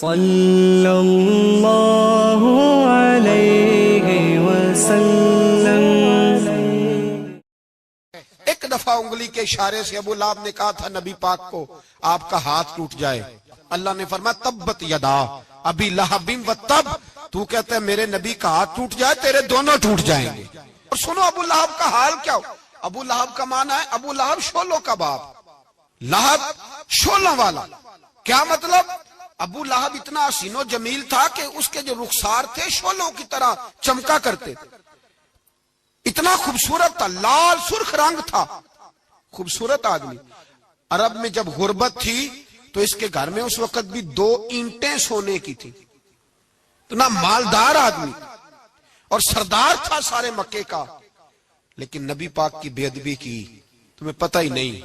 صلی اللہ علیہ وسلم۔ ایک دفعہ انگلی کے اشارے سے ابو لہب نے کہا تھا نبی پاک کو آپ کا ہاتھ ٹوٹ جائے، اللہ نے فرمایا تبت یدا ابی لہب و تب، تو کہتا ہے میرے نبی کا ہاتھ ٹوٹ جائے تیرے دونوں ٹوٹ جائیں گے۔ اور سنو ابو لہب کا حال کیا ہو۔ ابو لہب کا معنی ہے ابو لہب شولوں کا باپ، لہب شولوں والا۔ کیا مطلب؟ ابو لہب اتنا حسین و جمیل تھا کہ اس کے جو رخسار تھے شولوں کی طرح چمکا کرتے تھے، اتنا خوبصورت تھا، لال سرخ رنگ تھا، خوبصورت آدمی۔ عرب میں جب غربت تھی تو اس کے گھر میں اس وقت بھی 2 اینٹیں سونے کی تھی، اتنا مالدار آدمی اور سردار تھا سارے مکے کا۔ لیکن نبی پاک کی بے ادبی کی، تمہیں پتہ ہی نہیں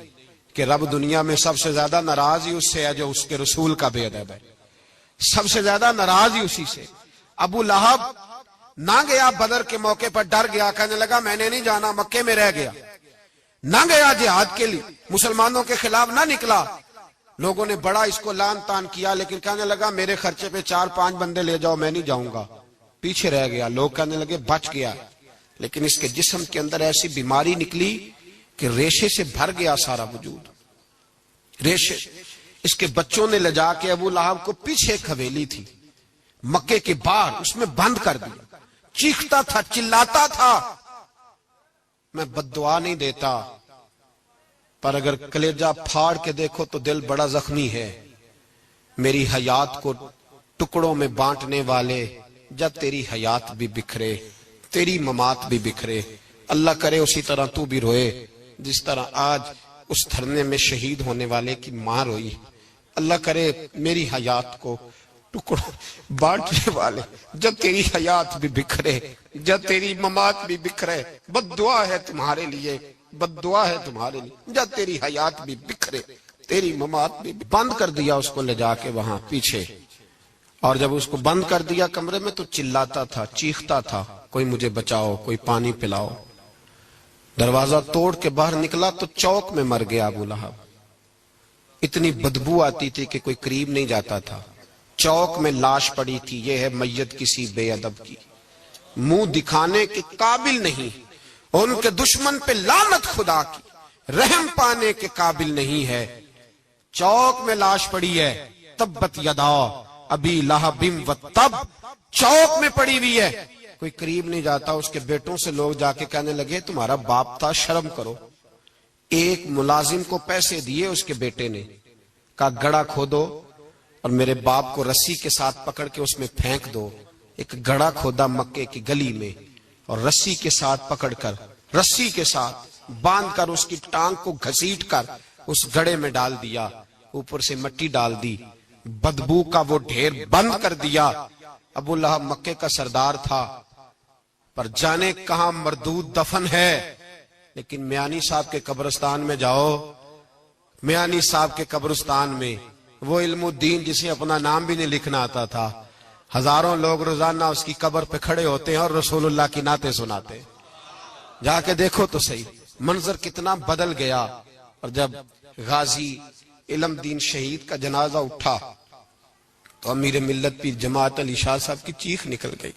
کہ رب دنیا میں سب سے زیادہ ناراض ہی اس سے ہے جو اس کے رسول کا بے ادب ہے، سب سے زیادہ ناراض ہی اسی سے۔ ابو لہب نہ گیا بدر کے موقع پر، ڈر گیا، کہنے لگا میں نے نہیں جانا، مکے میں رہ گیا، نہ گیا جہاد کے لیے، مسلمانوں کے خلاف نہ نکلا۔ لوگوں نے بڑا اس کو لان تان کیا، لیکن کہنے لگا میرے خرچے پہ 4-5 بندے لے جاؤ، میں نہیں جاؤں گا، پیچھے رہ گیا۔ لوگ کہنے لگے بچ گیا، لیکن اس کے جسم کے اندر ایسی بیماری نکلی کہ ریشے سے بھر گیا سارا وجود، ریشے۔ اس کے بچوں نے لے جا کے ابو لہب کو پیچھے ایک حویلی تھی مکے کے باہر، اس میں بند کر دیا، چیختا تھا، چلاتا تھا، میں بد دعا نہیں دیتا، پر اگر کلیجہ پھاڑ کے دیکھو تو دل بڑا زخمی ہے۔ میری حیات کو ٹکڑوں میں بانٹنے والے، جب تیری حیات بھی بکھرے تیری ممات بھی بکھرے، اللہ کرے اسی طرح تو بھی روئے جس طرح آج اس دھرنے میں شہید ہونے والے کی ماں روئی۔ اللہ کرے میری حیات کو ٹکڑوں بانٹنے والے، جب تیری حیات بھی بکھرے جب تیری ممات بھی بکھرے، بد دعا ہے تمہارے لیے، بد دعا ہے تمہارے لیے، جب تیری حیات بھی بکھرے تیری ممات بھی۔ بند کر دیا اس کو لے جا کے وہاں پیچھے، اور جب اس کو بند کر دیا کمرے میں تو چلاتا تھا، چیختا تھا، کوئی مجھے بچاؤ، کوئی پانی پلاؤ۔ دروازہ توڑ کے باہر نکلا تو چوک میں مر گیا ابو لہب، اتنی بدبو آتی تھی کہ کوئی قریب نہیں جاتا تھا۔ چوک میں لاش پڑی تھی، یہ ہے میت کسی بے ادب کی، منہ دکھانے کے قابل نہیں، ان کے دشمن پہ لعنت خدا کی، رحم پانے کے قابل نہیں ہے۔ چوک میں لاش پڑی ہے، تبت یدا ابی لہب و تب، چوک میں پڑی ہوئی ہے، کوئی قریب نہیں جاتا۔ اس کے بیٹوں سے لوگ جا کے کہنے لگے تمہارا باپ تھا، شرم کرو۔ ایک ملازم کو پیسے دیے اس کے بیٹے نے، کہا گڑا کھودو اور میرے باپ کو رسی کے ساتھ پکڑ کے اس میں پھینک دو۔ ایک گڑا کھودا مکے کی گلی میں اور رسی کے ساتھ پکڑ کر، رسی کے ساتھ باندھ کر اس کی ٹانگ کو گھسیٹ کر اس گڑے میں ڈال دیا، اوپر سے مٹی ڈال دی، بدبو کا وہ ڈھیر بند کر دیا۔ ابو لہب مکے کا سردار تھا، پر جانے کہاں مردود دفن ہے۔ لیکن میانی صاحب کے قبرستان میں جاؤ، میانی صاحب کے قبرستان میں وہ علم الدین جسے اپنا نام بھی نہیں لکھنا آتا تھا، ہزاروں لوگ روزانہ اس کی قبر پہ کھڑے ہوتے ہیں اور رسول اللہ کی نعتیں سناتے ہیں۔ جا کے دیکھو تو صحیح منظر کتنا بدل گیا۔ اور جب غازی علم دین شہید کا جنازہ اٹھا تو امیر ملت پیر جماعت علی شاہ صاحب کی چیخ نکل گئی،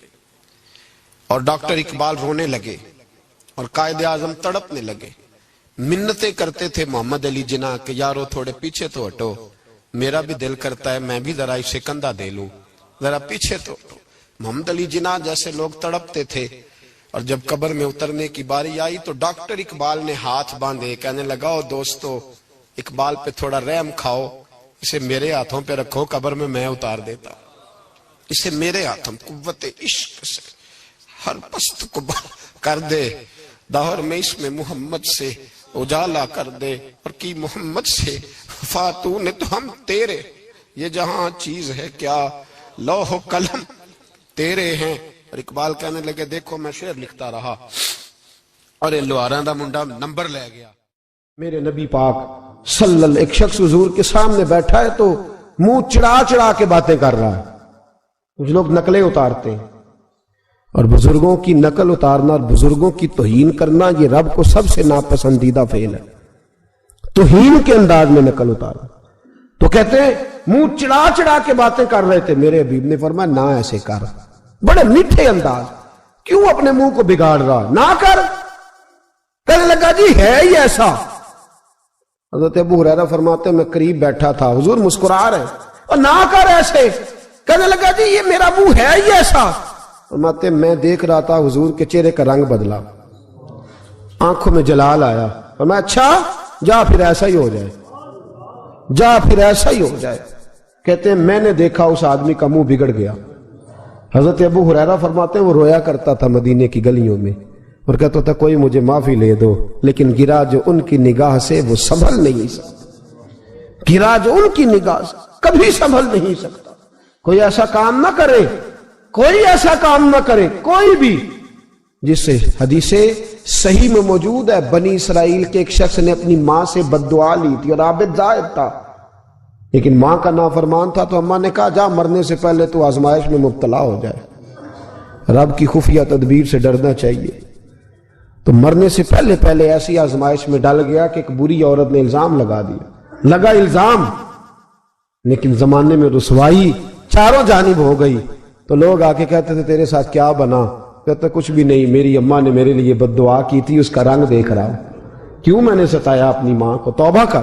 اور ڈاکٹر اقبال رونے لگے اور قائد اعظم تڑپنے لگے، منتیں کرتے تھے محمد علی جناح کہ یارو تھوڑے پیچھے تو ہٹو، میرا بھی دل کرتا ہے میں بھی ذرا اسے کندھا دے لوں، ذرا پیچھے تو ہٹو۔ محمد علی جناح جیسے لوگ تڑپتے تھے، اور جب قبر میں اترنے کی باری آئی تو ڈاکٹر اقبال نے ہاتھ باندھے، کہنے لگا او دوستو اقبال پہ تھوڑا رحم کھاؤ، اسے میرے ہاتھوں پہ رکھو، قبر میں اتار دیتا، اسے میرے ہاتھوں قوت عشق سے ہر پست کو کر دے، دہر میں اس میں محمد سے اجالا کر دے، اور کی محمد سے فاتون نے تو ہم تیرے، یہ جہاں چیز ہے کیا لوح و قلم تیرے ہیں۔ اور اقبال کہنے لگے دیکھو میں شعر لکھتا رہا اور یہ لوہاراں دا منڈا نمبر لے گیا۔ میرے نبی پاک صلی اللہ، ایک شخص حضور کے سامنے بیٹھا ہے تو منہ چڑھا چڑھا کے باتیں کر رہا ہے۔ کچھ لوگ نقلیں اتارتے ہیں، اور بزرگوں کی نقل اتارنا اور بزرگوں کی توہین کرنا یہ رب کو سب سے ناپسندیدہ فعل ہے، توہین کے انداز میں نقل اتارنا۔ تو کہتے ہیں منہ چڑا چڑا کے باتیں کر رہے تھے. میرے حبیب نے فرمایا نہ ایسے کر, بڑے میٹھے انداز, کیوں اپنے منہ کو بگاڑ رہا, نہ کر. کہنے لگا جی ہے ہی ایسا. حضرت ابو ہریرہ فرماتے میں قریب بیٹھا تھا, حضور مسکرا رہے اور نہ کر ایسے. کہنے لگا جی یہ میرا منہ ہے ہی ایسا. فرماتے میں دیکھ رہا تھا حضور کے چہرے کا رنگ بدلا, آنکھوں میں جلال آیا. فرمایا اچھا جا پھر ایسا ہی ہو جائے, جا پھر ایسا ہی ہو جائے. کہتے ہیں میں نے دیکھا اس آدمی کا منہ بگڑ گیا. حضرت ابو ہریرہ فرماتے ہیں وہ رویا کرتا تھا مدینے کی گلیوں میں اور کہتا تھا کوئی مجھے معافی لے دو, لیکن گرا جو ان کی نگاہ سے وہ سنبھل نہیں سکتا. گرا جو ان کی نگاہ سے کبھی سنبھل نہیں سکتا. کوئی ایسا کام نہ کرے, کوئی ایسا کام نہ کرے, کوئی بھی, جس سے حدیث صحیح میں موجود ہے بنی اسرائیل کے ایک شخص نے اپنی ماں سے بد دعا لی تھی اور عابد زاہد تھا, لیکن ماں کا نافرمان تھا. تو اماں نے کہا جا مرنے سے پہلے تو آزمائش میں مبتلا ہو جائے. رب کی خفیہ تدبیر سے ڈرنا چاہیے. تو مرنے سے پہلے پہلے ایسی آزمائش میں ڈال گیا کہ ایک بری عورت نے الزام لگا دیا. لگا الزام, لیکن زمانے میں رسوائی چاروں جانب ہو گئی. تو لوگ آ کے کہتے تھے تیرے ساتھ کیا بنا؟ کہتا کچھ بھی نہیں, میری اماں نے میرے لیے بد دعا کی تھی, اس کا رنگ دیکھ رہا ہوں. کیوں میں نے ستایا اپنی ماں کو؟ توبہ کر,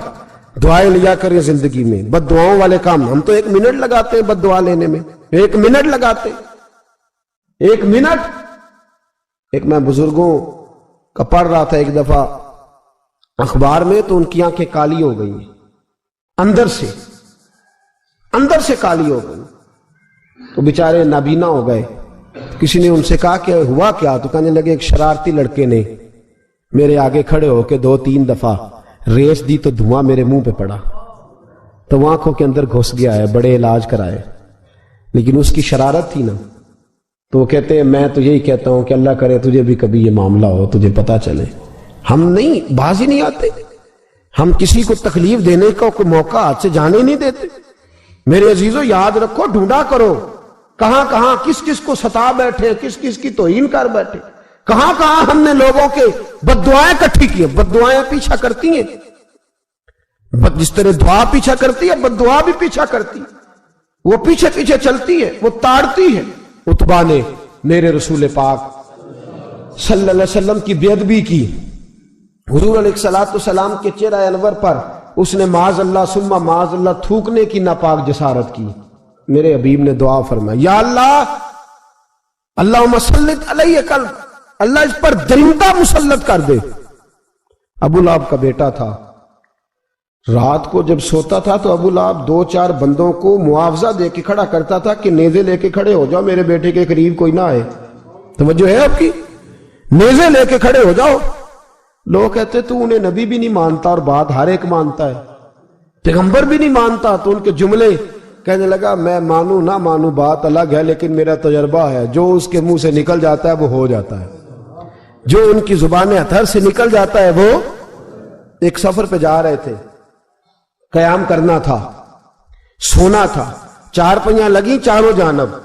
دعائیں لیا کریں زندگی میں. بد دعاؤں والے کام ہم تو 1 منٹ لگاتے ہیں بد دعا لینے میں, 1 منٹ لگاتے, 1 منٹ. ایک میں بزرگوں کا پڑھ رہا تھا ایک دفعہ اخبار میں, تو ان کی آنکھیں کالی ہو گئی, اندر سے کالی ہو گئی. تو بیچارے نابینا ہو گئے. کسی نے ان سے کہا کہ ہوا کیا؟ تو کہنے لگے ایک شرارتی لڑکے نے میرے آگے کھڑے ہو کے 2-3 دفعہ ریس دی تو دھواں میرے منہ پہ پڑا, تو وہ آنکھوں کے اندر گھس گیا ہے, بڑے علاج کرائے, لیکن اس کی شرارت تھی نا. تو وہ کہتے ہیں میں تو یہی کہتا ہوں کہ اللہ کرے تجھے بھی کبھی یہ معاملہ ہو, تجھے پتا چلے. ہم نہیں, باز ہی نہیں آتے, ہم کسی کو تکلیف دینے کا کوئی موقع ہاتھ سے جانے نہیں دیتے. میرے عزیزو یاد رکھو, ڈھونڈا کرو کہاں کہاں کس کس کو ستا بیٹھے, کس کس کی توہین کر بیٹھے, کہاں کہاں ہم نے لوگوں کے بد دعائیں اکٹھی کی. بد دعائیں پیچھا کرتی ہیں, جس طرح دعا پیچھا کرتی ہے بد دعا بھی پیچھا کرتی, وہ پیچھے پیچھے چلتی ہے, وہ تاڑتی ہے. عتبہ نے میرے رسول پاک صلی اللہ علیہ وسلم کی بے ادبی کی. حضور علیہ السلام کے چہرہ انور پر اس نے معاذ اللہ ثم معاذ اللہ تھوکنے کی ناپاک جسارت کی. میرے حبیب نے دعا فرمائی یا اللہ اللہم سلط علیہ قلب, اللہ اس پر درندہ مسلط کر دے. ابو لہب کا بیٹا تھا, رات کو جب سوتا تھا تو ابو لہب 2-4 بندوں کو معاوضہ دے کے کھڑا کرتا تھا کہ نیزے لے کے کھڑے ہو جاؤ, میرے بیٹے کے قریب کوئی نہ آئے. توجہ ہے آپ کی, نیزے لے کے کھڑے ہو جاؤ. لوگ کہتے تو انہیں نبی بھی نہیں مانتا اور بات ہر ایک مانتا ہے, پیغمبر بھی نہیں مانتا. تو ان کے جملے کہنے لگا میں مانوں نہ مانوں بات الگ ہے, لیکن میرا تجربہ ہے جو اس کے منہ سے نکل جاتا ہے وہ ہو جاتا ہے, جو ان کی زبان اطہر سے نکل جاتا ہے وہ. ایک سفر پہ جا رہے تھے, قیام کرنا تھا, سونا تھا, 4 پہیاں لگی چاروں جانب.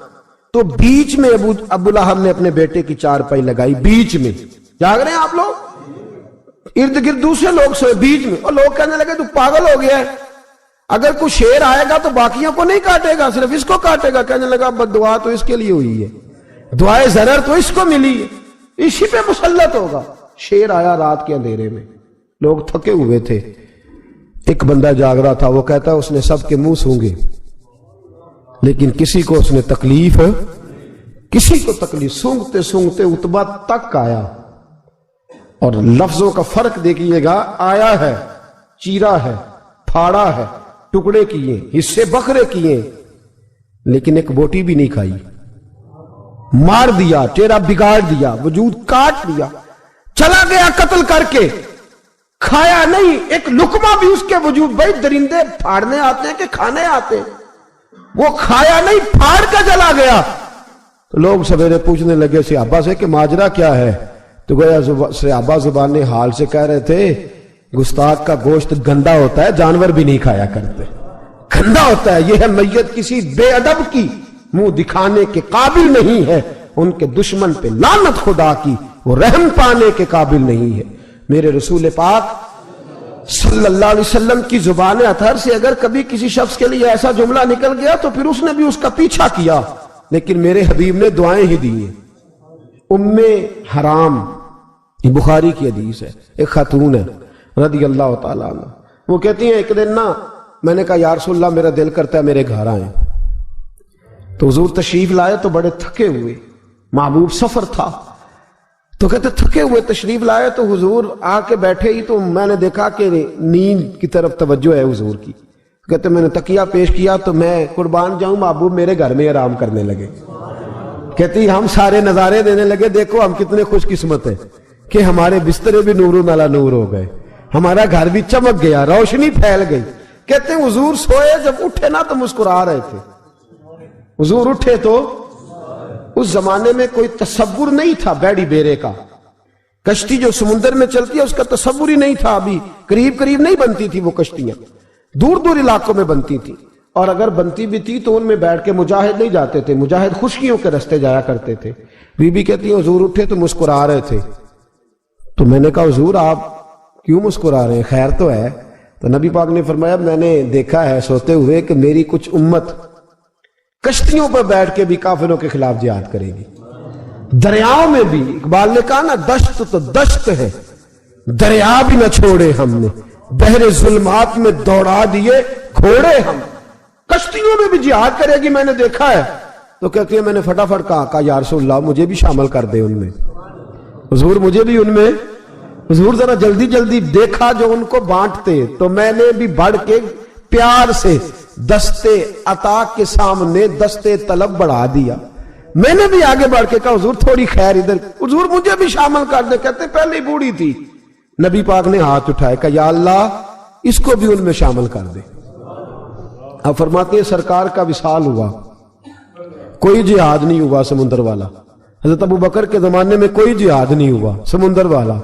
تو بیچ میں ابو لہب نے اپنے بیٹے کی 4 پائی لگائی, بیچ میں. جاگ رہے ہیں آپ لوگ؟ ارد گرد دوسرے لوگ سوئے, بیچ میں. اور لوگ کہنے لگے تو پاگل ہو گیا ہے, اگر کوئی شیر آئے گا تو باقیوں کو نہیں کاٹے گا, صرف اس کو کاٹے گا. کہنے لگا بد دعا تو اس کے لیے ہوئی ہے, دعائے ضرر تو اس کو ملی ہے, اسی پہ مسلط ہوگا. شیر آیا رات کے اندھیرے میں, لوگ تھکے ہوئے تھے, ایک بندہ جاگ رہا تھا. وہ کہتا اس نے سب کے منہ سونگے لیکن کسی کو اس نے تکلیف, کسی کو تکلیف. سونگتے سونگتے عتبہ تک آیا. اور لفظوں کا فرق دیکھیے گا, آیا ہے, چیرا ہے, پھاڑا ہے, ٹکڑے کیے, حصے بکھرے کیے, لیکن ایک بوٹی بھی نہیں کھائی. مار دیا, چہرہ بگاڑ دیا, وجود کاٹ دیا, چلا گیا قتل کر کے, کھایا نہیں ایک لقمہ بھی اس کے وجود. بھائی درندے پھاڑنے آتے ہیں کہ کھانے آتے ہیں, وہ کھایا نہیں پھاڑ کے چلا گیا. تو لوگ سویرے پوچھنے لگے صحابہ سے کہ ماجرا کیا ہے؟ تو گویا صحابہ زبان حال سے کہہ رہے تھے گستاخ کا گوشت گندا ہوتا ہے, جانور بھی نہیں کھایا کرتے, گندا ہوتا ہے. یہ ہے میت کسی بے ادب کی, منہ دکھانے کے قابل نہیں ہے. ان کے دشمن پہ لعنت خدا کی, وہ رحم پانے کے قابل نہیں ہے. میرے رسول پاک صلی اللہ علیہ وسلم کی زبان اطہر سے اگر کبھی کسی شخص کے لیے ایسا جملہ نکل گیا تو پھر اس نے بھی اس کا پیچھا کیا، لیکن میرے حبیب نے دعائیں ہی دی ہیں۔ ام حرام، یہ بخاری کی حدیث ہے، ایک خاتون ہے رضی اللہ تعالیٰ عنہ، وہ کہتی ہیں ایک دن نا میں نے کہا یا رسول اللہ میرا دل کرتا ہے میرے گھر آئیں، تو حضور تشریف لائے تو بڑے تھکے ہوئے، محبوب سفر تھا، تو کہتے تھکے ہوئے تشریف لائے تو حضور آ کے بیٹھے ہی تو میں نے دیکھا کہ نیند کی طرف توجہ ہے حضور کی، کہتے میں نے تکیہ پیش کیا تو میں قربان جاؤں محبوب میرے گھر میں آرام کرنے لگے، کہتی ہم سارے نظارے دینے لگے، دیکھو ہم کتنے خوش قسمت ہیں کہ ہمارے بسترے بھی نور علی نور ہو گئے، ہمارا گھر بھی چمک گیا، روشنی پھیل گئی۔ کہتے ہیں حضور سوئے جب اٹھے نا تو مسکرا رہے تھے، حضور اٹھے تو اس زمانے میں کوئی تصور نہیں تھا بیڑی بیرے کا، کشتی جو سمندر میں چلتی ہے اس کا تصور ہی نہیں تھا، ابھی قریب قریب نہیں بنتی تھی وہ کشتیاں، دور دور علاقوں میں بنتی تھی، اور اگر بنتی بھی تھی تو ان میں بیٹھ کے مجاہد نہیں جاتے تھے، مجاہد خشکیوں کے رستے جایا کرتے تھے۔ بی بی کہتی ہیں حضور اٹھے تو مسکرا رہے تھے، تو میں نے کہا حضور آپ کیوں مسکرا رہے ہیں، خیر تو ہے؟ تو نبی پاک نے فرمایا میں نے دیکھا ہے سوتے ہوئے کہ میری کچھ امت کشتیوں پر بیٹھ کے بھی کافروں کے خلاف جہاد کرے گی، دریاؤں میں بھی، اقبال نے کہا نا دشت تو دشت ہے دریا بھی نہ چھوڑے ہم نے، بحر ظلمات میں دوڑا دیے گھوڑے ہم، کشتیوں میں بھی جہاد کرے گی میں نے دیکھا ہے۔ تو کہتی ہے میں نے فٹافٹ کہا یا رسول اللہ مجھے بھی شامل کر دے ان میں، حضور مجھے بھی ان میں، حضور ذرا جلدی جلدی دیکھا جو ان کو بانٹتے، تو میں نے بھی بڑھ کے پیار سے دستے عطا کے سامنے دستے طلب بڑھا دیا، میں نے بھی آگے بڑھ کے کہا حضور تھوڑی خیر ادھر، حضور مجھے بھی شامل کر دے، کہتے پہلے ہی بوڑھی تھی، نبی پاک نے ہاتھ اٹھائے کہا یا اللہ اس کو بھی ان میں شامل کر دے۔ اب فرماتے ہیں سرکار کا وصال ہوا، کوئی جہاد نہیں ہوا سمندر والا، حضرت ابو بکر کے زمانے میں کوئی جہاد نہیں ہوا سمندر والا۔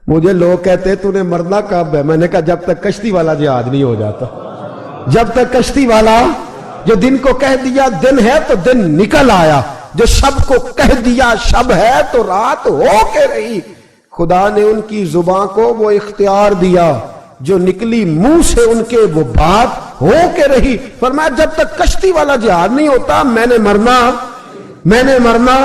مجھے لوگ کہتے تو نے مرنا کب ہے، میں نے کہا جب تک کشتی والا جہاد نہیں ہو جاتا، جب تک کشتی والا جو دن کو کہہ دیا دن ہے تو دن نکل آیا، جو شب کو کہہ دیا شب ہے تو رات ہو کے رہی، خدا نے ان کی زبان کو وہ اختیار دیا جو نکلی منہ سے ان کے وہ بات ہو کے رہی۔ فرمایا جب تک کشتی والا جہاد نہیں ہوتا میں نے مرنا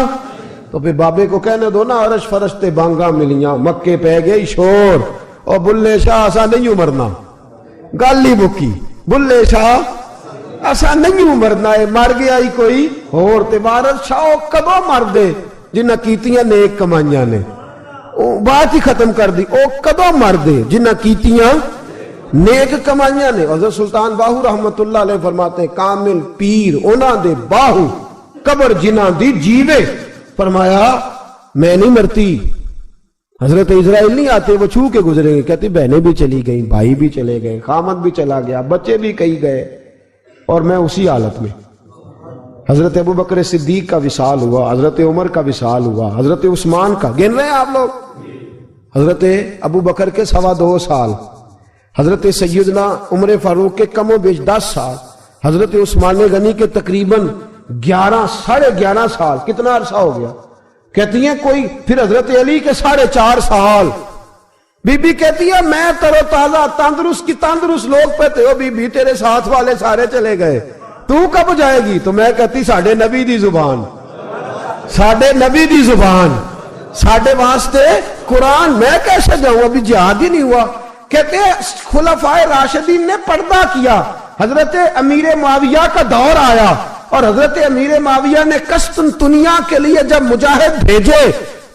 تو پھر بابے کو کہنے دو نا عرش فرشتے بانگا ملیاں مکے پہ گئی شور، اور بلے شاہ ایسا نہیں مرنا، گالی بکی بلے شاہ ایسا نہیں مرنا ہے، مر گیا ہی کوئی اور تے بارش شاہ کدو مر دے جنہ کیتیاں نیک کمائیاں نے، بات ہی ختم کر دی، او کدو مر دے جنہ کیتیاں نیک کمائیاں نے۔ حضرت سلطان باہو رحمت اللہ علیہ فرماتے ہیں کامل پیر اونا دے باہو قبر جنہ دی جیوے، فرمایا میں نہیں مرتی، حضرت اسرائیل نہیں آتے وہ چھو کے گزرے گئے، کہتے بہنیں بھی چلی گئیں، بھائی بھی چلے گئے، خامد بھی چلا گیا، بچے بھی کئی گئے، اور میں اسی حالت میں۔ حضرت ابو بکر صدیق کا وصال ہوا، حضرت عمر کا وصال ہوا، حضرت عثمان کا، گن رہے ہیں آپ لوگ، حضرت ابو بکر کے 2.25 سال، حضرت سیدنا عمر فاروق کے کم و بیش 10 سال، حضرت عثمان غنی کے تقریباً 11.5 سال، کتنا عرصہ ہو گیا؟ کہتی ہیں کوئی، پھر حضرت علی کے 4.5 سال، بی بی کہتی ہے میں تر و تازہ تندرست لوگ پہ تھے، بی بی تیرے ساتھ والے سارے چلے گئے، تو کب جائے گی؟ تو میں کہتی ساڑھے نبی دی زبان، ساڑھے واسطے قرآن، میں کیسے جاؤں، ابھی جہاد ہی نہیں ہوا۔ کہتے ہیں خلفائے راشدین نے پردہ کیا، حضرت امیر معاویہ کا دور آیا، اور حضرت امیر معاویہ نے قسطنطنیہ کے لیے جب مجاہد بھیجے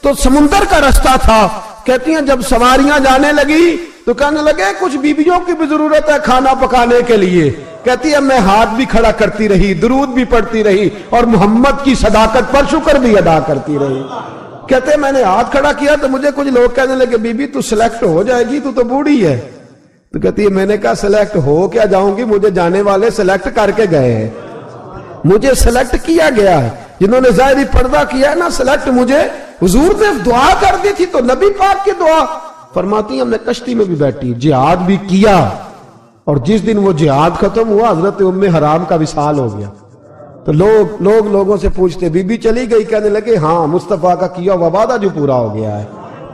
تو سمندر کا رستہ تھا، کہتی ہیں جب سواریاں جانے لگی تو کہنے لگے کچھ بیویوں کی بھی ضرورت ہے کھانا پکانے کے لیے، کہتی ہے میں ہاتھ بھی کھڑا کرتی رہی، درود بھی پڑھتی رہی، اور محمد کی صداقت پر شکر بھی ادا کرتی رہی۔ کہتے ہیں میں نے ہاتھ کھڑا کیا تو مجھے کچھ لوگ کہنے لگے بی بی تو سلیکٹ ہو جائے گی، تو بوڑھی ہے، تو کہتی ہے میں نے کہا سلیکٹ ہو کیا جاؤں گی، مجھے جانے والے سلیکٹ کر کے گئے ہیں، مجھے سلیکٹ کیا گیا ہے، جنہوں نے ظاہری پردہ کیا ہے نا سلیکٹ، مجھے حضور نے دعا کر دی تھی تو نبی پاک کی دعا، فرماتی ہیں ہم نے کشتی میں بھی بیٹھی، جہاد بھی کیا، اور جس دن وہ جہاد ختم ہوا حضرت ام حرام کا وصال ہو گیا، تو لوگوں سے پوچھتے بی بی چلی گئی، کہنے لگے ہاں مصطفیٰ کا کیا ہوا وعدہ جو پورا ہو گیا ہے،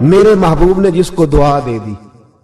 میرے محبوب نے جس کو دعا دے دی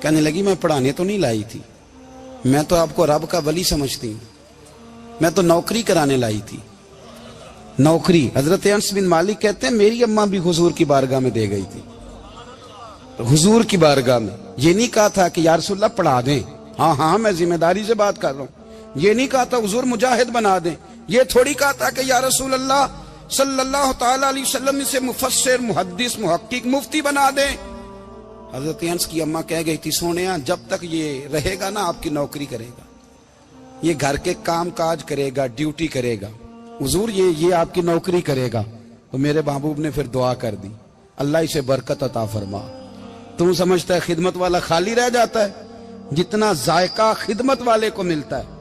کہنے لگی میں پڑھانے تو نہیں لائی تھی، میں تو آپ کو رب کا ولی سمجھتی ہوں، میں تو نوکری کرانے لائی تھی۔ نوکری، حضرت انس بن مالک کہتے ہیں میری اماں بھی حضور کی بارگاہ میں دے گئی تھی، حضور کی بارگاہ میں۔ یہ نہیں کہا تھا کہ یا رسول اللہ پڑھا دیں، ہاں ہاں میں ذمہ داری سے بات کر رہا ہوں، یہ نہیں کہا تھا حضور مجاہد بنا دیں، یہ تھوڑی کہا تھا کہ یا رسول اللہ صلی اللہ تعالی علیہ وسلم سے مفسر، محدث، محقق، مفتی بنا دیں۔ حضرت انس کی اماں کہہ گئی تھی سونیا جب تک یہ رہے گا نا آپ کی نوکری کرے گا، یہ گھر کے کام کاج کرے گا، ڈیوٹی کرے گا، حضور یہ آپ کی نوکری کرے گا۔ تو میرے محبوب نے پھر دعا کر دی، اللہ اسے برکت عطا فرما۔ تم سمجھتا ہے خدمت والا خالی رہ جاتا ہے؟ جتنا ذائقہ خدمت والے کو ملتا ہے،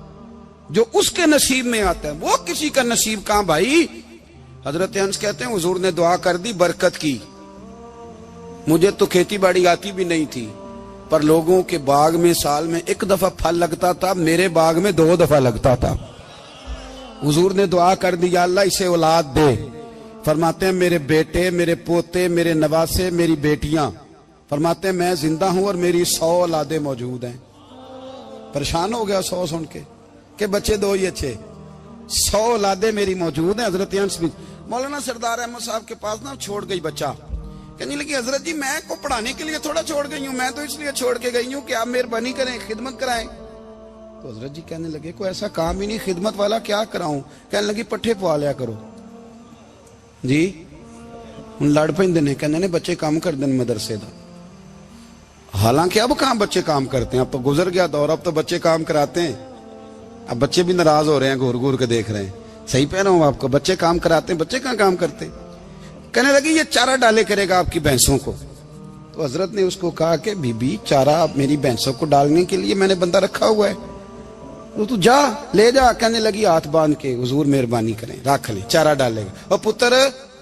جو اس کے نصیب میں آتا ہے، وہ کسی کا نصیب کہاں بھائی۔ حضرت انس کہتے ہیں حضور نے دعا کر دی، برکت کی۔ مجھے تو کھیتی باڑی آتی بھی نہیں تھی، پر لوگوں کے باغ میں سال میں ایک دفعہ پھل لگتا تھا، میرے باغ میں 2 دفعہ لگتا تھا۔ حضور نے دعا کر دی یا اللہ اسے اولاد دے۔ فرماتے ہیں میرے بیٹے، میرے پوتے، میرے نواسے، میری بیٹیاں، فرماتے ہیں میں زندہ ہوں اور میری 100 اولادیں موجود ہیں۔ پریشان ہو گیا 100 سن کے کہ بچے 2 ہی اچھے، 100 اولادیں میری موجود ہیں۔ حضرت انس بن مولانا سردار احمد صاحب کے پاس نہ چھوڑ گئی بچہ، کہنے لگی حضرت جی میں کو پڑھانے کے لیے تھوڑا چھوڑ گئی ہوں، میں تو اس لیے چھوڑ کے گئی ہوں کہ آپ مہربانی کریں، خدمت کرائیں۔ تو حضرت جی کہنے لگے کوئی ایسا کام ہی نہیں، خدمت والا کیا کراؤں؟ کہنے لگی پٹھے پوا لیا کرو جی۔ ان لڑ پیندے نے، کہنے نے بچے کام کر دیں مدرسے دا۔ حالانکہ اب کہاں بچے کام کرتے ہیں، اب تو گزر گیا دور، اب تو بچے کام کراتے ہیں۔ اب بچے بھی ناراض ہو رہے ہیں، گور گور کے دیکھ رہے ہیں، صحیح پہ رہا ہوں آپ کو، بچے کام کراتے ہیں، بچے کہاں کام کرتے۔ کہنے لگی یہ چارہ ڈالے کرے گا آپ کی بھینسوں کو۔ تو حضرت نے اس کو کہا کہ بی بی چارہ میری بھینسوں کو ڈالنے کے لیے میں نے بندہ رکھا ہوا ہے، تو جا لے جا۔ کہنے لگی ہاتھ باندھ کے حضور مہربانی کریں رکھ لیں، چارہ ڈالے گا۔ اور پتر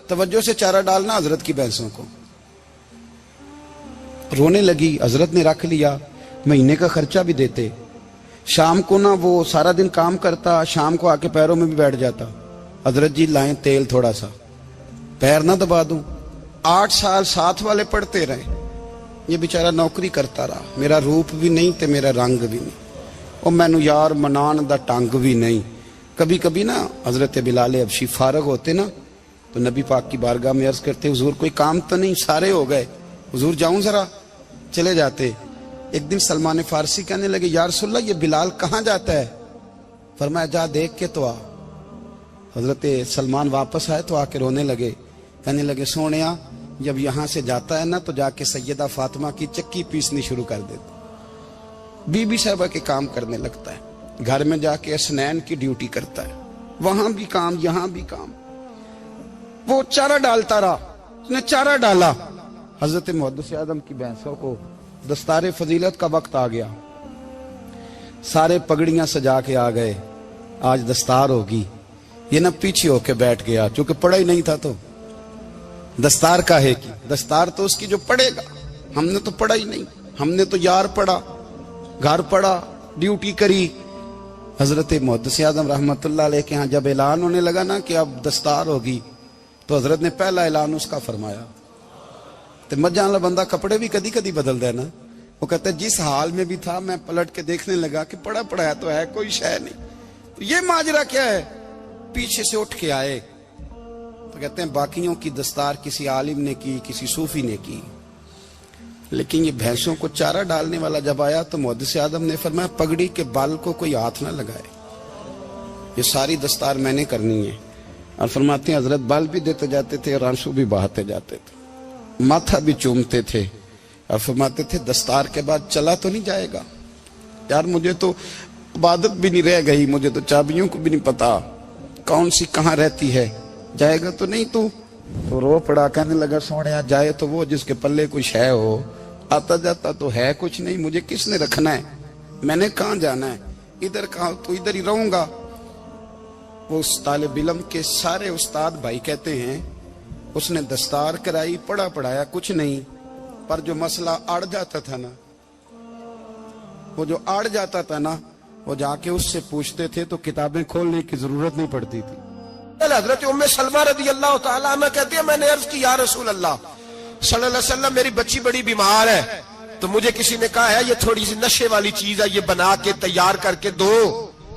توجہ سے چارہ ڈالنا حضرت کی بھینسوں کو۔ رونے لگی، حضرت نے رکھ لیا، مہینے کا خرچہ بھی دیتے۔ شام کو نا وہ سارا دن کام کرتا، شام کو آ کے پیروں میں بھی بیٹھ جاتا، حضرت جی لائیں تیل تھوڑا سا، پیر نہ دبا دوں۔ 8 سال ساتھ والے پڑھتے رہے، یہ بیچارہ نوکری کرتا رہا، میرا روپ بھی نہیں تے میرا رنگ بھی نہیں، اور مینو یار منان دا ٹنگ بھی نہیں۔ کبھی کبھی نا حضرت بلال حبشی فارغ ہوتے نا تو نبی پاک کی بارگاہ میں عرض کرتے حضور کوئی کام تو نہیں، سارے ہو گئے، حضور جاؤں ذرا، چلے جاتے۔ ایک دن سلمان فارسی کہنے لگے یا رسول اللہ یہ بلال کہاں جاتا ہے؟ فرمایا جا دیکھ کے تو آ۔ حضرت سلمان واپس آئے تو آ کے رونے لگے، کہنے لگے سونیا جب یہاں سے جاتا ہے نا تو جا کے سیدہ فاطمہ کی چکی پیسنی شروع کر دیتا، بی بی صاحبہ کے کام کرنے لگتا ہے، گھر میں جا کے اسنین کی ڈیوٹی کرتا ہے، وہاں بھی کام یہاں بھی کام۔ وہ چارہ ڈالتا رہا، اس نے چارہ ڈالا۔ حضرت محدث اعظم کی بھینسوں کو دستار فضیلت کا وقت آ گیا، سارے پگڑیاں سجا کے آ گئے، آج دستار ہوگی۔ یہ نہ پیچھے ہو کے بیٹھ گیا، چونکہ پڑھا ہی نہیں تھا تو دستار کاہے کی، دستار تو اس کی جو پڑھے گا، ہم نے تو پڑھا ہی نہیں، ہم نے تو یار پڑھا، گھر پڑھا، ڈیوٹی کری۔ حضرت محدث اعظم رحمت اللہ علیہ کے ہاں جب اعلان ہونے لگا نا کہ اب دستار ہوگی تو حضرت نے پہلا اعلان اس کا فرمایا۔ تو مجھان والا بندہ کپڑے بھی کدی کدی بدل دے نا، وہ کہتے ہیں جس حال میں بھی تھا میں پلٹ کے دیکھنے لگا کہ پڑھا پڑھایا تو ہے، کوئی شے نہیں، تو یہ ماجرا کیا ہے؟ پیچھے سے اٹھ کے آئے تو کہتے ہیں باقیوں کی دستار کسی عالم نے کی، کسی صوفی نے کی، لیکن یہ بھینسوں کو چارہ ڈالنے والا جب آیا تو محدث اعظم نے فرمایا پگڑی کے بال کو کوئی ہاتھ نہ لگائے، یہ ساری دستار میں نے کرنی ہے۔ اور فرماتے ہیں حضرت بال بھی دیتے جاتے تھے اور آنسو بھی بہاتے جاتے تھے، ماتھا بھی چومتے تھے، اور فرماتے تھے دستار کے بعد چلا تو نہیں جائے گا یار، مجھے تو عبادت بھی نہیں رہ گئی، مجھے تو چابیوں کو بھی نہیں پتا کون سی کہاں رہتی ہے، جائے گا تو نہیں تو رو پڑا، کہنے لگا سونیا جائے تو وہ جس کے پلے کچھ ہے ہو، آتا جاتا تو ہے کچھ نہیں، مجھے کس نے رکھنا ہے، میں نے کہاں جانا ہے، ادھر کہاں تو ادھر ہی رہوں گا۔ وہ اس طالب علم کے سارے استاد بھائی کہتے ہیں اس نے دستار کرائی، پڑھا پڑھایا کچھ نہیں، پر جو مسئلہ اڑ جاتا تھا نا، وہ جو اڑ جاتا تھا نا، وہ جا کے اس سے پوچھتے تھے تو کتابیں کھولنے کی ضرورت نہیں پڑتی تھی۔ حضرت ام سلمہ رضی اللہ تعالیٰ عنہ کہتی ہے میں نے عرض کی یا رسول اللہ صلی اللہ علیہ وسلم میری بچی بڑی بیمار ہے، تو مجھے کسی نے کہا ہے یہ تھوڑی سی نشے والی چیز ہے، یہ بنا کے تیار کر کے دو،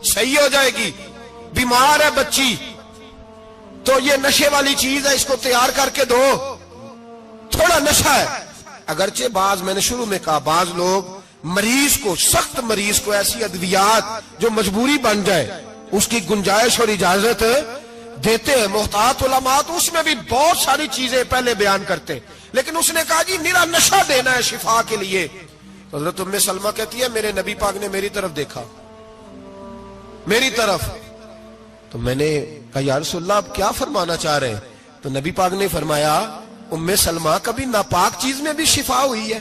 صحیح ہو جائے گی، بیمار ہے بچی تو یہ نشے والی چیز ہے، اس کو تیار کر کے دو، تھوڑا نشہ ہے۔ اگرچہ بعض، میں نے شروع میں کہا، بعض لوگ مریض کو، سخت مریض کو ایسی ادویات جو مجبوری بن جائے اس کی گنجائش اور اجازت دیتے ہیں، محتاط علماء تو اس میں بھی بہت ساری چیزیں پہلے بیان کرتے، لیکن اس نے کہا جی میرا نشہ دینا ہے شفا کے لیے۔ تو حضرت ام سلمہ کہتی ہے میرے نبی پاک نے میری طرف دیکھا، میری طرف، تو میں نے کہا یا رسول اللہ آپ کیا فرمانا چاہ رہے ہیں؟ تو نبی پاک نے فرمایا ام سلمہ کبھی ناپاک چیز میں بھی شفا ہوئی ہے،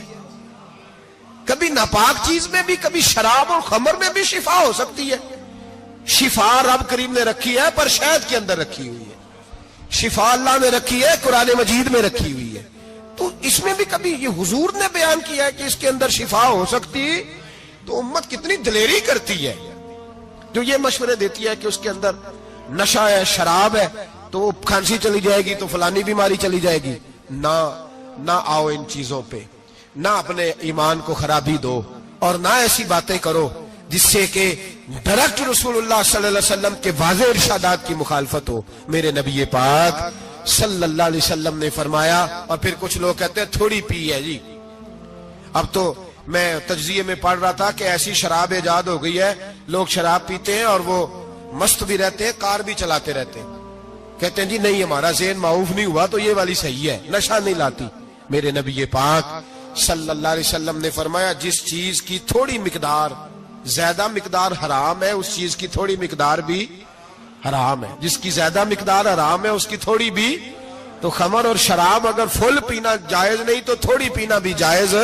کبھی ناپاک چیز میں بھی، کبھی شراب اور خمر میں بھی شفا ہو سکتی ہے۔ شفا رب کریم نے رکھی ہے پر شہد کے اندر رکھی ہوئی ہے، شفا اللہ نے رکھی ہے قرآن مجید میں رکھی ہوئی ہے، تو اس میں بھی کبھی یہ حضور نے بیان کیا ہے کہ اس کے اندر شفا ہو سکتی، تو امت کتنی دلیری کرتی ہے جو یہ مشورے دیتی ہے کہ اس کے اندر نشہ ہے، شراب ہے، تو کھانسی چلی جائے گی تو فلانی بیماری چلی جائے گی۔ نہ آؤ ان چیزوں پہ، نہ اپنے ایمان کو خرابی دو، اور نہ ایسی باتیں کرو جس سے کہ ڈائریکٹ رسول اللہ صلی اللہ علیہ وسلم کے واضح ارشادات کی مخالفت ہو۔ میرے نبی پاک صلی اللہ علیہ وسلم نے فرمایا، اور پھر کچھ لوگ کہتے ہیں تھوڑی پی ہے جی۔ اب تو میں تجزیے میں پڑھ رہا تھا کہ ایسی شراب ایجاد ہو گئی ہے، لوگ شراب پیتے ہیں اور وہ مست بھی رہتے ہیں، کار بھی چلاتے رہتے ہیں، کہتے ہیں جی نہیں ہمارا ذہن معاف نہیں ہوا تو یہ والی صحیح ہے، نشہ نہیں لاتی۔ میرے نبی پاک صلی اللہ علیہ وسلم نے فرمایا جس چیز کی تھوڑی مقدار، زیادہ مقدار حرام ہے اس چیز کی تھوڑی مقدار بھی حرام ہے، جس کی زیادہ مقدار حرام ہے اس کی تھوڑی بھی۔ تو خمر اور شراب اگر فل پینا جائز نہیں تو تھوڑی پینا بھی جائز،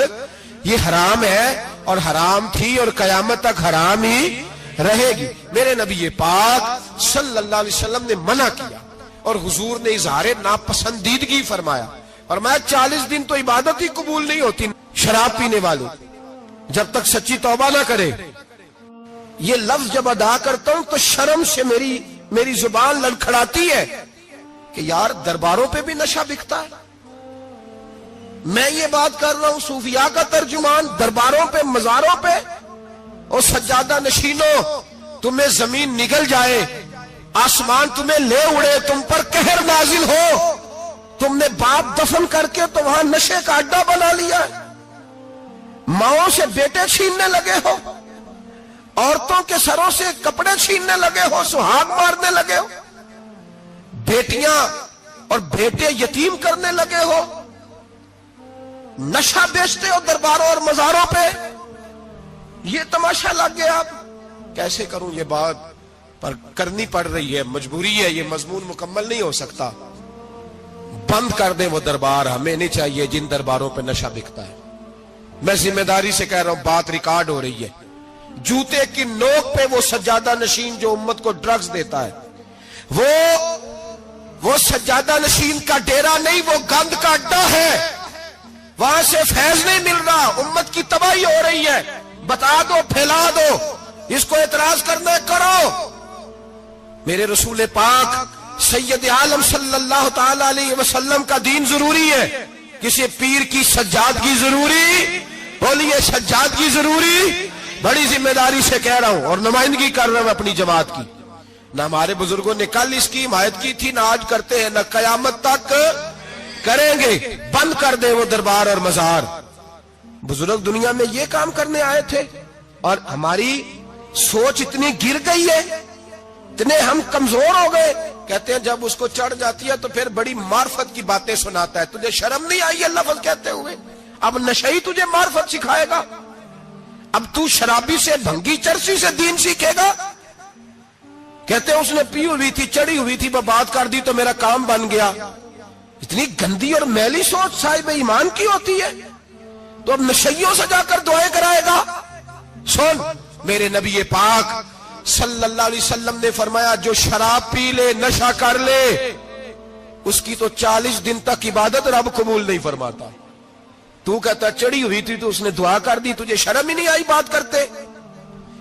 یہ حرام ہے اور حرام تھی اور قیامت تک حرام ہی رہے گی۔ میرے نبی پاک صلی اللہ علیہ وسلم نے منع کیا اور حضور نے اظہار ناپسندیدگی فرمایا، اور میں 40 دن تو عبادت ہی قبول نہیں ہوتی شراب پینے والوں جب تک سچی توبہ نہ کرے۔ یہ لفظ جب ادا کرتا ہوں تو شرم سے میری زبان لڑکھڑاتی ہے کہ یار درباروں پہ بھی نشہ بکتا ہے۔ میں یہ بات کر رہا ہوں صوفیاء کا ترجمان، درباروں پہ، مزاروں پہ، اور سجادہ نشینوں تمہیں زمین نگل جائے، آسمان تمہیں لے اڑے، تم پر قہر نازل ہو، تم نے باپ دفن کر کے تو وہاں نشے کا اڈا بنا لیا، ماؤں سے بیٹے چھیننے لگے ہو، عورتوں کے سروں سے کپڑے چھیننے لگے ہو، سہاگ مارنے لگے ہو، بیٹیاں اور بیٹے یتیم کرنے لگے ہو، نشہ بیچتے ہو درباروں اور مزاروں پہ، یہ تماشا لگ گیا۔ آپ کیسے کروں یہ بات، پر کرنی پڑ رہی ہے، مجبوری ہے، یہ مضمون مکمل نہیں ہو سکتا۔ بند کر دیں وہ دربار، ہمیں نہیں چاہیے جن درباروں پہ نشہ بکتا ہے۔ میں ذمہ داری سے کہہ رہا ہوں، بات ریکارڈ ہو رہی ہے۔ جوتے کی نوک پہ وہ سجادہ نشین جو امت کو ڈرگز دیتا ہے، وہ سجادہ نشین کا ڈیرا نہیں، وہ گند کا اڈا ہے، وہاں سے فیض نہیں مل رہا، امت کی تباہی ہو رہی ہے۔ بتا دو، پھیلا دو، اس کو اعتراض کرنا کرو۔ میرے رسول پاک سید عالم صلی اللہ تعالی علیہ وسلم کا دین ضروری ہے، کسی پیر کی سجادگی ضروری، بولیے سجادگی ضروری، بڑی ذمہ داری سے کہہ رہا ہوں اور نمائندگی کر رہا ہوں اپنی جماعت کی۔ نہ ہمارے بزرگوں نے کل اس کی حمایت کی تھی، نہ آج کرتے ہیں، نہ قیامت تک کریں گے۔ بند کر دے وہ دربار اور مزار۔ بزرگ دنیا میں یہ کام کرنے آئے تھے، اور ہماری سوچ اتنی گر گئی ہے، اتنے ہم کمزور ہو گئے۔ کہتے ہیں جب اس کو چڑھ جاتی ہے تو پھر بڑی معرفت کی باتیں سناتا ہے۔ تجھے شرم نہیں آئی اللہ لفظ کہتے ہوئے؟ اب نشئی تجھے معرفت سکھائے گا؟ اب تو شرابی سے، بھنگی چرسی سے دین سیکھے گا؟ کہتے ہیں اس نے پی ہوئی تھی، چڑھی ہوئی تھی، بات کر دی تو میرا کام بن گیا۔ اتنی گندی اور میلی سوچ صاحب ایمان کی ہوتی ہے، تو اب نشیوں سے جا کر دعائیں کرائے گا؟ سن، میرے نبی پاک صلی اللہ علیہ وسلم نے فرمایا جو شراب پی لے، نشہ کر لے، اس کی تو 40 دن تک عبادت رب قبول نہیں فرماتا۔ تو کہتا چڑھی ہوئی تھی تو اس نے دعا کر دی، تجھے شرم ہی نہیں آئی بات کرتے؟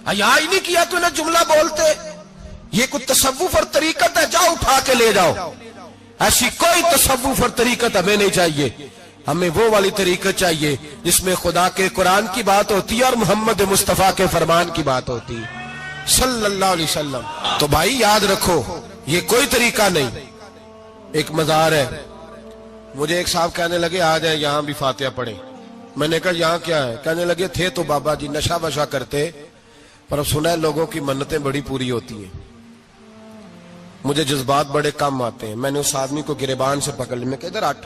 حیا ہی نہیں کیا تو نے جملہ بولتے؟ یہ کوئی تصوف اور طریقت ہے؟ جاؤ اٹھا کے لے جاؤ، ایسی کوئی تصوف اور طریقت ہمیں نہیں چاہیے۔ ہمیں وہ والی طریقہ چاہیے جس میں خدا کے قرآن کی بات ہوتی ہے اور محمد مصطفیٰ کے فرمان کی بات ہوتی ہے صلی اللہ علیہ وسلم. تو بھائی یاد رکھو یہ کوئی طریقہ نہیں. ایک مزار ہے, مجھے ایک صاحب کہنے لگے آ جائیں یہاں بھی فاتحہ پڑھیں. میں نے کہا یہاں کیا ہے؟ کہنے لگے تھے تو بابا جی نشہ وشا کرتے, پر اب سنا ہے لوگوں کی منتیں بڑی پوری ہوتی ہیں. مجھے جذبات بڑے کم آتے ہیں. میں نے اس آدمی کو گریبان سے پکڑ لی, میں کہ ادھر ہٹ,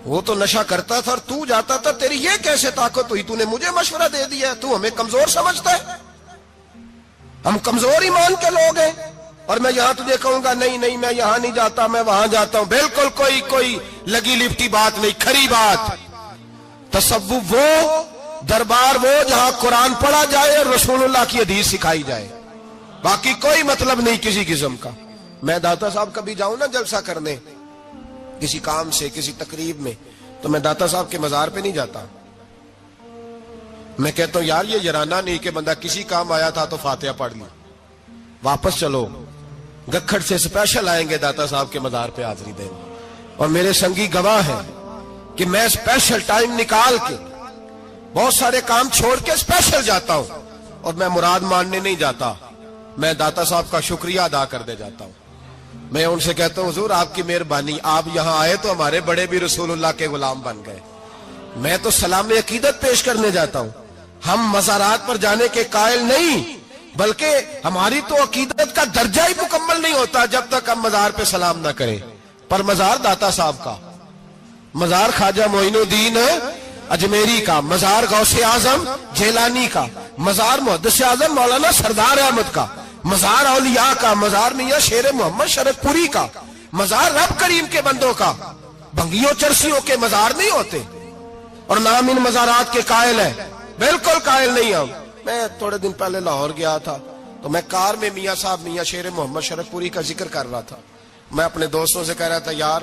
وہ تو نشہ کرتا تھا اور تو جاتا تھا, تیری یہ کیسے طاقت ہوئی, تو نے مجھے مشورہ دے دیا, تو ہمیں کمزور سمجھتا ہے, ہم کمزور ایمان کے لوگ ہیں, اور میں یہاں تجھے کہوں گا نہیں نہیں میں یہاں نہیں جاتا میں وہاں جاتا ہوں. بالکل کوئی لگی لپٹی بات نہیں, کھری بات. تصوف وہ, دربار وہ جہاں قرآن پڑھا جائے اور رسول اللہ کی حدیث سکھائی جائے, باقی کوئی مطلب نہیں کسی قسم کا. میں داتا صاحب کبھی جاؤں نا جلسہ کرنے کسی کام سے کسی تقریب میں, تو میں داتا صاحب کے مزار پہ نہیں جاتا. میں کہتا ہوں یار یہ یرانہ نہیں کہ بندہ کسی کام آیا تھا تو فاتحہ پڑھ لی, واپس چلو. گکھڑ سے اسپیشل آئیں گے داتا صاحب کے مزار پہ حاضری دیں, اور میرے سنگی گواہ ہیں کہ میں اسپیشل ٹائم نکال کے بہت سارے کام چھوڑ کے اسپیشل جاتا ہوں, اور میں مراد ماننے نہیں جاتا, میں داتا صاحب کا شکریہ ادا کر دے جاتا ہوں. میں ان سے کہتا ہوں حضور آپ کی مہربانی, آپ یہاں آئے تو ہمارے بڑے بھی رسول اللہ کے غلام بن گئے. میں تو سلام عقیدت پیش کرنے جاتا ہوں. ہم مزارات پر جانے کے قائل نہیں, بلکہ ہماری تو عقیدت کا درجہ ہی مکمل نہیں ہوتا جب تک ہم مزار پہ سلام نہ کریں. پر مزار داتا صاحب کا, مزار خواجہ معین الدین اجمیری کا, مزار غوث اعظم جیلانی کا, مزار محدث اعظم مولانا سردار احمد کا, مزار اولیاء کا, مزار میاں شیر محمد شرک پوری کا, مزار رب کریم کے بندوں کا. بھنگیوں چرسیوں کے مزار نہیں ہوتے, اور نام ان مزارات کے قائل ہے, بالکل قائل نہیں ہم. میں تھوڑے دن پہلے لاہور گیا تھا, تو میں کار میں میاں صاحب میاں شیر محمد شرک پوری کا ذکر کر رہا تھا. میں اپنے دوستوں سے کہہ رہا تھا یار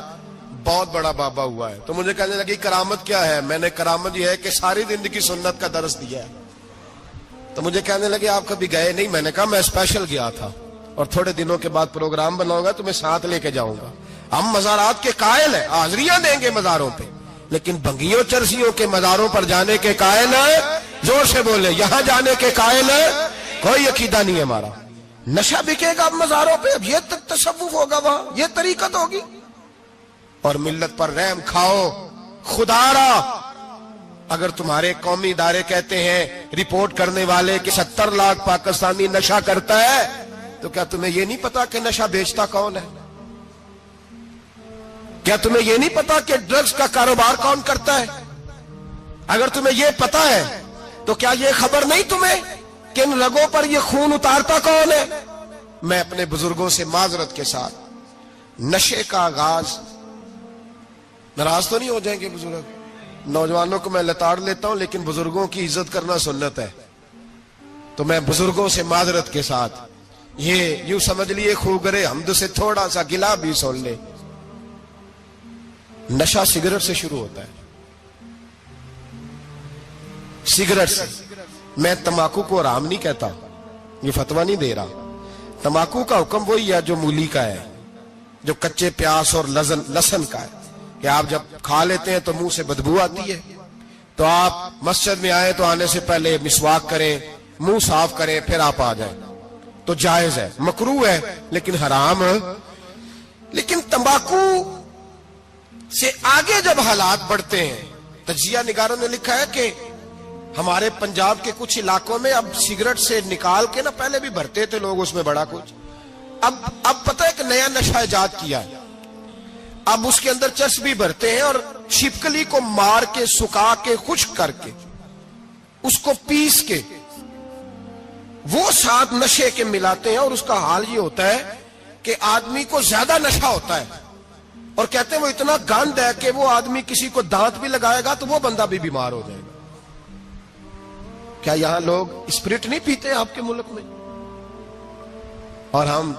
بہت بڑا بابا ہوا ہے. تو مجھے کہنے لگی کرامت کیا ہے؟ میں نے کرامت یہ ہے کہ ساری زندگی سنت کا درس دیا ہے. تو مجھے کہنے لگے آپ کبھی گئے نہیں؟ میں نے کہا میں اسپیشل گیا تھا, اور تھوڑے دنوں کے بعد پروگرام بناؤں گا تو میں ساتھ لے کے جاؤں گا. ہم مزارات کے قائل ہیں, حاضریاں دیں گے مزاروں پہ, لیکن بھنگیوں چرسیوں کے مزاروں پر جانے کے قائل ہیں. زور سے بولے, یہاں جانے کے قائل ہیں, کوئی عقیدہ نہیں ہے ہمارا. نشہ بکے گا اب مزاروں پہ, اب یہ تصوف ہوگا وہاں, یہ طریقت ہوگی. اور ملت پر رحم کھاؤ خدا را. اگر تمہارے قومی ادارے کہتے ہیں رپورٹ کرنے والے کہ 70 لاکھ پاکستانی نشہ کرتا ہے, تو کیا تمہیں یہ نہیں پتا کہ نشہ بیچتا کون ہے؟ کیا تمہیں یہ نہیں پتا کہ ڈرگز کا کاروبار کون کرتا ہے؟ اگر تمہیں یہ پتا ہے تو کیا یہ خبر نہیں تمہیں کہ ان رگوں پر یہ خون اتارتا کون ہے؟ میں اپنے بزرگوں سے معذرت کے ساتھ, نشے کا آغاز, ناراض تو نہیں ہو جائیں گے بزرگ, نوجوانوں کو میں لتاڑ لیتا ہوں لیکن بزرگوں کی عزت کرنا سنت ہے, تو میں بزرگوں سے معذرت کے ساتھ یہ یوں سمجھ لیے خوگرے حمد سے تھوڑا سا گلا بھی سن لے. نشہ سگریٹ سے شروع ہوتا ہے, سگریٹ سے. میں تمباکو کو حرام نہیں کہتا, یہ فتویٰ نہیں دے رہا. تمباکو کا حکم وہی ہے جو مولی کا ہے, جو کچے پیاز اور لہسن کا ہے, کہ آپ جب کھا لیتے ہیں تو منہ سے بدبو آتی ہے, تو آپ مسجد میں آئے تو آنے سے پہلے مسواک کریں, منہ صاف کریں, پھر آپ آ جائیں, تو جائز ہے. مکروہ ہے لیکن حرام. لیکن تمباکو سے آگے جب حالات بڑھتے ہیں, تجزیہ نگاروں نے لکھا ہے کہ ہمارے پنجاب کے کچھ علاقوں میں اب سگریٹ سے نکال کے نا, پہلے بھی بھرتے تھے لوگ اس میں بڑا کچھ, اب پتہ ہے کہ نیا نشہ ایجاد کیا ہے. اب اس کے اندر چربی بھرتے ہیں اور چھپکلی کو مار کے سکھا کے خشک کر کے اس کو پیس کے وہ ساتھ نشے کے ملاتے ہیں, اور اس کا حال یہ ہوتا ہے کہ آدمی کو زیادہ نشہ ہوتا ہے, اور کہتے ہیں وہ اتنا گند ہے کہ وہ آدمی کسی کو دانت بھی لگائے گا تو وہ بندہ بھی بیمار ہو جائے گا. کیا یہاں لوگ اسپرٹ نہیں پیتے آپ کے ملک میں؟ اور ہم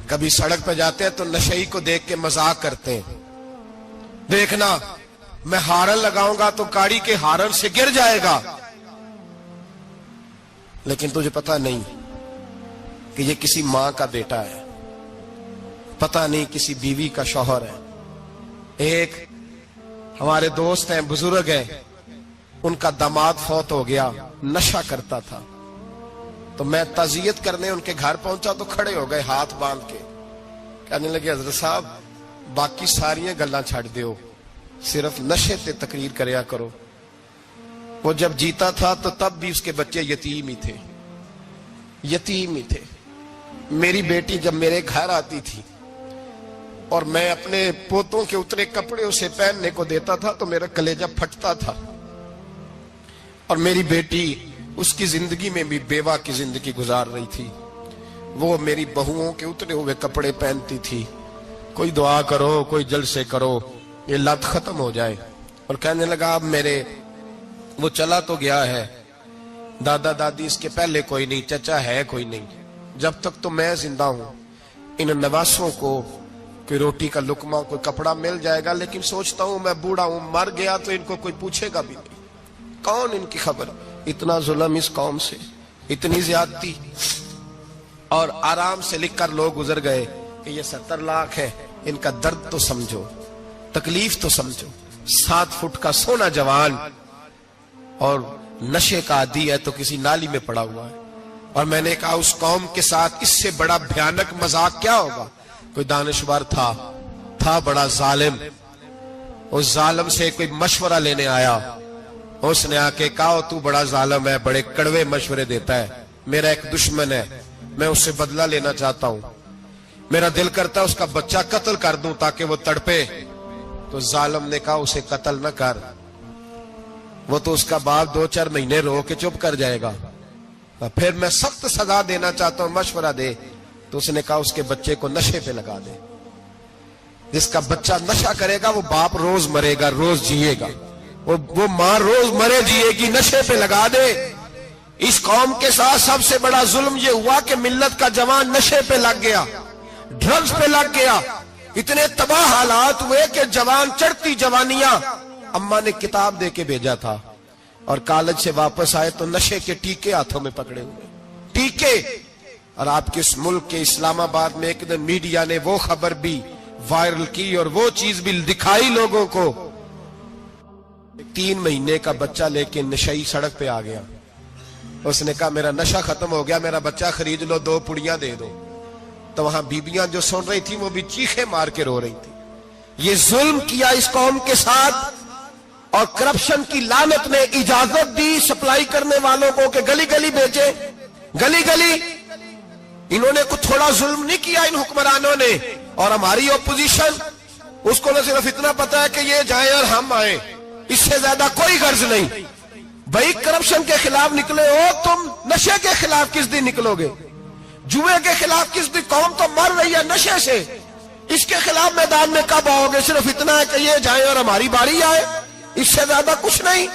کبھی سڑک پہ جاتے ہیں تو نشئی کو دیکھ کے مذاق کرتے ہیں, دیکھنا میں ہارن لگاؤں گا تو گاڑی کے ہارن سے گر جائے گا, لیکن تجھے پتا نہیں کہ یہ کسی ماں کا بیٹا ہے, پتا نہیں کسی بیوی کا شوہر ہے. ایک ہمارے دوست ہیں, بزرگ ہیں, ان کا داماد فوت ہو گیا, نشہ کرتا تھا. تو میں تعزیت کرنے ان کے گھر پہنچا تو کھڑے ہو گئے ہاتھ باندھ کے, کہنے لگے حضرت صاحب باقی ساریاں گلاں چھڑ دیو, صرف نشے تے تقریر کریا کرو. وہ جب جیتا تھا تو تب بھی اس کے بچے یتیم ہی تھے, یتیم ہی تھے. میری بیٹی جب میرے گھر آتی تھی اور میں اپنے پوتوں کے اترے کپڑے اسے پہننے کو دیتا تھا تو میرا کلیجہ پھٹتا تھا. اور میری بیٹی اس کی زندگی میں بھی بیوہ کی زندگی گزار رہی تھی. وہ میری بہوؤں کے اترے ہوئے کپڑے پہنتی تھی. کوئی دعا کرو, کوئی جلسے کرو, یہ لت ختم ہو جائے. اور کہنے لگا اب میرے وہ چلا تو گیا ہے, دادا دادی اس کے پہلے کوئی نہیں, چچا ہے کوئی نہیں, جب تک تو میں زندہ ہوں ان نواسوں کو کوئی روٹی کا لقمہ, کوئی کپڑا مل جائے گا. لیکن سوچتا ہوں میں بوڑھا ہوں, مر گیا تو ان کو کوئی پوچھے گا بھی نہیں, کون ان کی خبر. اتنا ظلم اس قوم سے, اتنی زیادتی. اور آرام سے لکھ کر لوگ گزر گئے کہ یہ 70 لاکھ ہے, ان کا درد تو سمجھو, تکلیف تو سمجھو. 7 فٹ کا سونا جوان اور نشے کا عادی ہے تو کسی نالی میں پڑا ہوا ہے. اور میں نے کہا اس قوم کے ساتھ اس سے بڑا بھیانک مذاق کیا ہوگا. کوئی دانشور تھا بڑا ظالم, اس ظالم سے کوئی مشورہ لینے آیا, اس نے آ کے کہا تو بڑا ظالم ہے, بڑے کڑوے مشورے دیتا ہے, میرا ایک دشمن ہے, میں اس سے بدلہ لینا چاہتا ہوں, میرا دل کرتا ہے اس کا بچہ قتل کر دوں تاکہ وہ تڑپے. تو ظالم نے کہا اسے قتل نہ کر, وہ تو اس کا باپ 2-4 مہینے رو کے چپ کر جائے گا. پھر میں سخت سزا دینا چاہتا ہوں, مشورہ دے. تو اس نے کہا اس کے بچے کو نشے پہ لگا دے. جس کا بچہ نشہ کرے گا وہ باپ روز مرے گا, روز جیے گا, وہ ماں روز مرے جیے گی, نشے پہ لگا دے. اس قوم کے ساتھ سب سے بڑا ظلم یہ ہوا کہ ملت کا جوان نشے پہ لگ گیا, ڈرگز پہ لگ گیا. اتنے تباہ حالات ہوئے کہ جوان چڑھتی جوانیاں, اماں نے کتاب دے کے بھیجا تھا, اور کالج سے واپس آئے تو نشے کے ٹیکے ہاتھوں میں پکڑے ہوئے, ٹیکے. اور آپ کے اس ملک کے اسلام آباد میں ایک دن میڈیا نے وہ خبر بھی وائرل کی اور وہ چیز بھی دکھائی لوگوں کو. 3 مہینے کا بچہ لے کے نشئی سڑک پہ آ گیا. اس نے کہا میرا نشہ ختم ہو گیا, میرا بچہ خرید لو, 2 پڑیاں دے دو. تو وہاں بیبیاں جو سن رہی تھی وہ بھی چیخے مار کے رو رہی تھی. یہ ظلم کیا اس قوم کے ساتھ, اور کرپشن کی لعنت نے اجازت دی سپلائی کرنے والوں کو کہ گلی گلی بیچے, گلی گلی. انہوں نے کچھ تھوڑا ظلم نہیں کیا ان حکمرانوں نے. اور ہماری اپوزیشن, اس کو نہ صرف اتنا پتا ہے کہ یہ جائیں اور ہم آئیں, اس سے زیادہ کوئی غرض نہیں. بھائی کرپشن کے خلاف نکلے ہو تم, نشے کے خلاف کس دن نکلو گے, جوئے کے خلاف کس دن. قوم تو مر رہی ہے نشے سے, اس کے خلاف میدان میں کب آؤ گے. صرف اتنا ہے کہ یہ جائیں اور ہماری باری آئے, اس سے زیادہ کچھ نہیں.